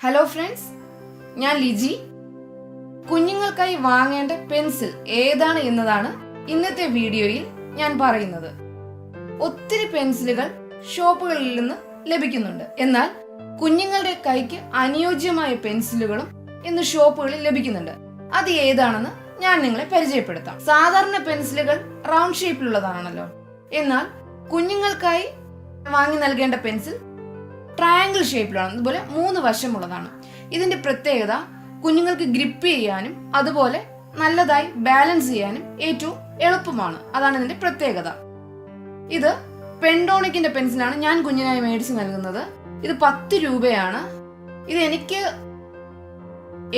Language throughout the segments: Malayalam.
ഹലോ ഫ്രണ്ട്സ്, ഞാൻ ലിജി. കുഞ്ഞുങ്ങൾക്കായി വാങ്ങേണ്ട പെൻസിൽ ഏതാണ് എന്നതാണ് ഇന്നത്തെ വീഡിയോയിൽ ഞാൻ പറയുന്നത്. ഒത്തിരി പെൻസിലുകൾ ഷോപ്പുകളിൽ നിന്ന് ലഭിക്കുന്നുണ്ട്. എന്നാൽ കുഞ്ഞുങ്ങളുടെ കൈക്ക് അനുയോജ്യമായ പെൻസിലുകളും ഇന്ന് ഷോപ്പുകളിൽ ലഭിക്കുന്നുണ്ട്. അത് ഏതാണെന്ന് ഞാൻ നിങ്ങളെ പരിചയപ്പെടുത്താം. സാധാരണ പെൻസിലുകൾ റൗണ്ട് ഷേപ്പിലുള്ളതാണല്ലോ. എന്നാൽ കുഞ്ഞുങ്ങൾക്കായി വാങ്ങി നൽകേണ്ട പെൻസിൽ ട്രയാങ്കിൾ ഷേപ്പിലാണ്, അതുപോലെ 3 വശമുള്ളതാണ്. ഇതിന്റെ പ്രത്യേകത കുഞ്ഞുങ്ങൾക്ക് ഗ്രിപ്പ് ചെയ്യാനും അതുപോലെ നല്ലതായി ബാലൻസ് ചെയ്യാനും ഏറ്റവും എളുപ്പമാണ്. അതാണ് ഇതിന്റെ പ്രത്യേകത. ഇത് പെൻഡോണിക്കിന്റെ പെൻസിലാണ് ഞാൻ കുഞ്ഞിനായി മേടിച്ച് നൽകുന്നത്. ഇത് 10 രൂപയാണ്. ഇത് എനിക്ക്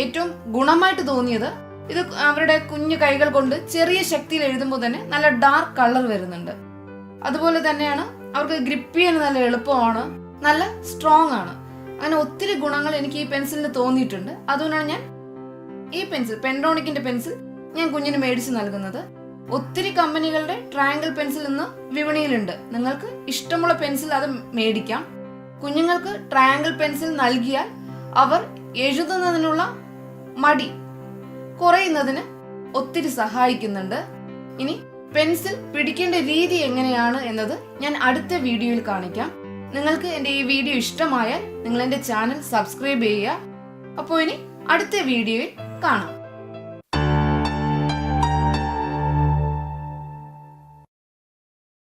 ഏറ്റവും ഗുണമായിട്ട് തോന്നിയത്, ഇത് അവരുടെ കുഞ്ഞു കൈകൾ കൊണ്ട് ചെറിയ ശക്തിയിൽ എഴുതുമ്പോൾ തന്നെ നല്ല ഡാർക്ക് കളർ വരുന്നുണ്ട്. അതുപോലെ തന്നെയാണ് അവർക്ക് ഗ്രിപ്പ് ചെയ്യാൻ നല്ല എളുപ്പമാണ്, നല്ല സ്ട്രോങ് ആണ്. അങ്ങനെ ഒത്തിരി ഗുണങ്ങൾ എനിക്ക് ഈ പെൻസിലിന് തോന്നിയിട്ടുണ്ട്. അതുകൊണ്ടാണ് ഞാൻ ഈ പെൻസിൽ, പെൻഡോണിക്കിന്റെ പെൻസിൽ, ഞാൻ കുഞ്ഞിന് മേടിച്ച് നൽകുന്നത്. ഒത്തിരി കമ്പനികളുടെ ട്രയാങ്കിൾ പെൻസിൽ ഇന്ന് വിപണിയിലുണ്ട്. നിങ്ങൾക്ക് ഇഷ്ടമുള്ള പെൻസിൽ അത് മേടിക്കാം. കുഞ്ഞുങ്ങൾക്ക് ട്രയാങ്കിൾ പെൻസിൽ നൽകിയാൽ അവർ എഴുതുന്നതിനുള്ള മടി കുറയുന്നതിന് ഒത്തിരി സഹായിക്കുന്നുണ്ട്. ഇനി പെൻസിൽ പിടിക്കേണ്ട രീതി എങ്ങനെയാണ് എന്നത് ഞാൻ അടുത്ത വീഡിയോയിൽ കാണിക്കാം. നിങ്ങൾക്ക് എൻ്റെ ഈ വീഡിയോ ഇഷ്ടമായാൽ നിങ്ങൾ എൻ്റെ ചാനൽ സബ്സ്ക്രൈബ് ചെയ്യുക. അപ്പോൾ ഇനി അടുത്ത വീഡിയോയിൽ കാണാം.